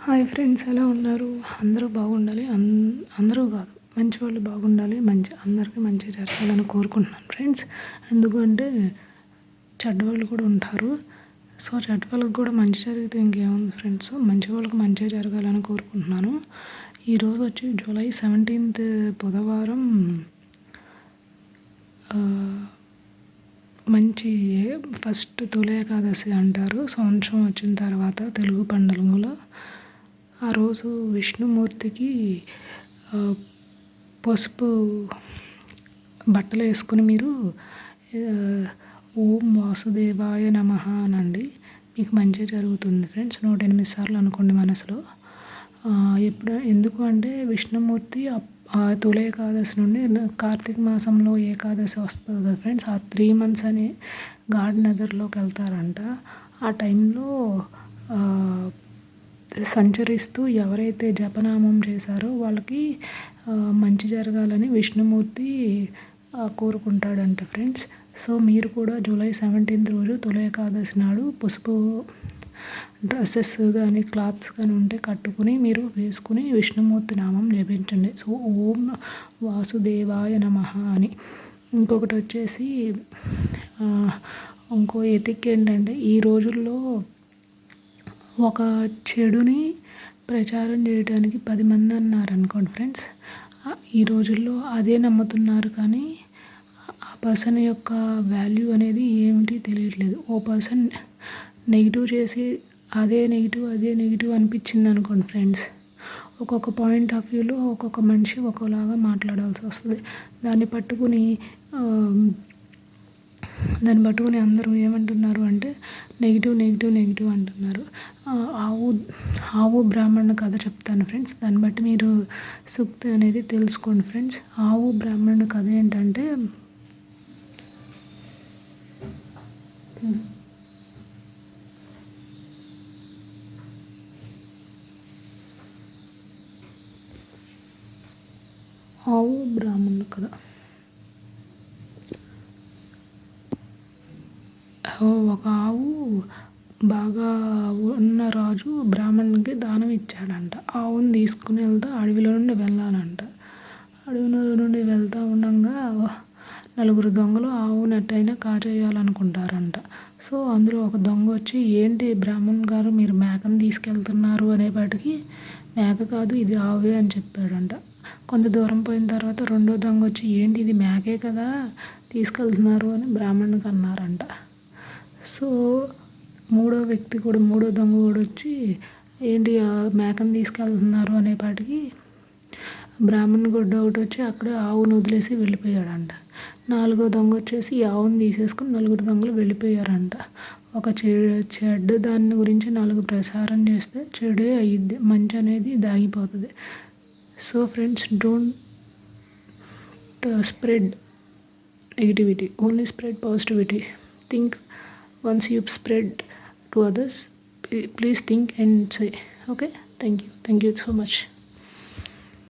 Hi friends, ఎలా ఉన్నారు? అందరూ బాగుండాలి. అందరూ కాదు, మంచి వాళ్ళు బాగుండాలి. అందరికీ మంచి జరగాలని కోరుకుంటున్నాను ఫ్రెండ్స్. ఎందుకంటే చెడ్డవాళ్ళు కూడా ఉంటారు. సో చెడ్డ వాళ్ళకి కూడా మంచి జరిగితే ఇంకేముంది ఫ్రెండ్స్. మంచి వాళ్ళకి మంచిగా జరగాలని కోరుకుంటున్నాను. ఈరోజు వచ్చి జూలై 17 బుధవారం. మంచి ఫస్ట్ తొలి ఏకాదశి అంటారు. సంవత్సరం వచ్చిన తర్వాత తెలుగు పండుగలో ఆ రోజు విష్ణుమూర్తికి పసుపు బట్టలు వేసుకుని మీరు ఓం వాసుదేవాయ నమః అనండి. మీకు మంచి జరుగుతుంది ఫ్రెండ్స్. 108 సార్లు అనుకోండి మనసులో. ఎందుకు అంటే విష్ణుమూర్తి తొలి ఏకాదశి నుండి కార్తీక మాసంలో ఏకాదశి వస్తుంది కదా ఫ్రెండ్స్. ఆ 3 months అని గాడ్ నెదర్లోకి వెళ్తారంట. ఆ టైంలో సంచరిస్తూ ఎవరైతే జపనామం చేశారో వాళ్ళకి మంచి జరగాలని విష్ణుమూర్తి కోరుకుంటాడంట ఫ్రెండ్స్. సో మీరు కూడా జూలై 17 రోజు తొలి ఏకాదశి నాడు పసుపు డ్రెస్సెస్ కానీ క్లాత్స్ కానీ ఉంటే కట్టుకుని మీరు వేసుకుని విష్ణుమూర్తి నామం జపించండి. సో ఓం వాసుదేవాయ నమః అని. ఇంకొకటి వచ్చేసి ఇంకో ఎతిక్ ఏంటంటే, ఈ రోజుల్లో ఒక చెడుని ప్రచారం చేయడానికి 10 మంది అన్నారనుకోండి ఫ్రెండ్స్, ఈ రోజుల్లో అదే నమ్ముతున్నారు. కానీ ఆ పర్సన్ యొక్క వాల్యూ అనేది ఏమిటి తెలియట్లేదు. ఓ పర్సన్ నెగిటివ్ చేసి అదే నెగిటివ్ అనిపించింది అనుకోండి ఫ్రెండ్స్, ఒక్కొక్క పాయింట్ ఆఫ్ వ్యూలో ఒక్కొక్క మనిషి ఒక్కోలాగా మాట్లాడాల్సి వస్తుంది. దాన్ని పట్టుకుని అందరూ ఏమంటున్నారు అంటే నెగిటివ్ అంటున్నారు. ఆవు బ్రాహ్మణుని కథ చెప్తాను ఫ్రెండ్స్. దాన్ని బట్టి మీరు సూక్తి అనేది తెలుసుకోండి ఫ్రెండ్స్. ఆవు బ్రాహ్మణుని కథ ఏంటంటే, ఆవు బ్రాహ్మణుని కథ. ఒక ఆవు బాగా ఉన్న రాజు బ్రాహ్మణునికి దానం ఇచ్చాడంట. ఆవుని తీసుకుని అడవిలో నుండి వెళ్ళాలంట. అడవిలో నుండి వెళ్తూ ఉండగా 4 దొంగలు ఆవుని ఎట్టయినా కాజేయాలనుకుంటారంట. సో అందులో ఒక దొంగ వచ్చి, ఏంటి బ్రాహ్మణ్ గారు మీరు మేకను తీసుకెళ్తున్నారు అనేపాటికి, మేక కాదు ఇది ఆవే అని చెప్పాడంట. కొంత దూరం పోయిన తర్వాత రెండో దొంగ వచ్చి, ఏంటి ఇది మేకే కదా తీసుకెళ్తున్నారు అని బ్రాహ్మణునికి అన్నారంట. సో మూడో దొంగ కూడా వచ్చి, ఏంటి మేకను తీసుకెళ్తున్నారు అనేపాటికి బ్రాహ్మణునికి కూడా డౌట్ వచ్చి అక్కడే ఆవును వదిలేసి వెళ్ళిపోయాడంట. 4వ దొంగ వచ్చేసి ఈ ఆవును తీసేసుకుని 4 దొంగలు వెళ్ళిపోయారంట. ఒక చెడ్డ దాని గురించి 4 ప్రచారం చేస్తే చెడే అయ్యిద్ది, మంచి అనేది దాగిపోతుంది. So friends, don't spread negativity, only spread positivity. Think once you spread to others, please think and say, okay. Thank you so much.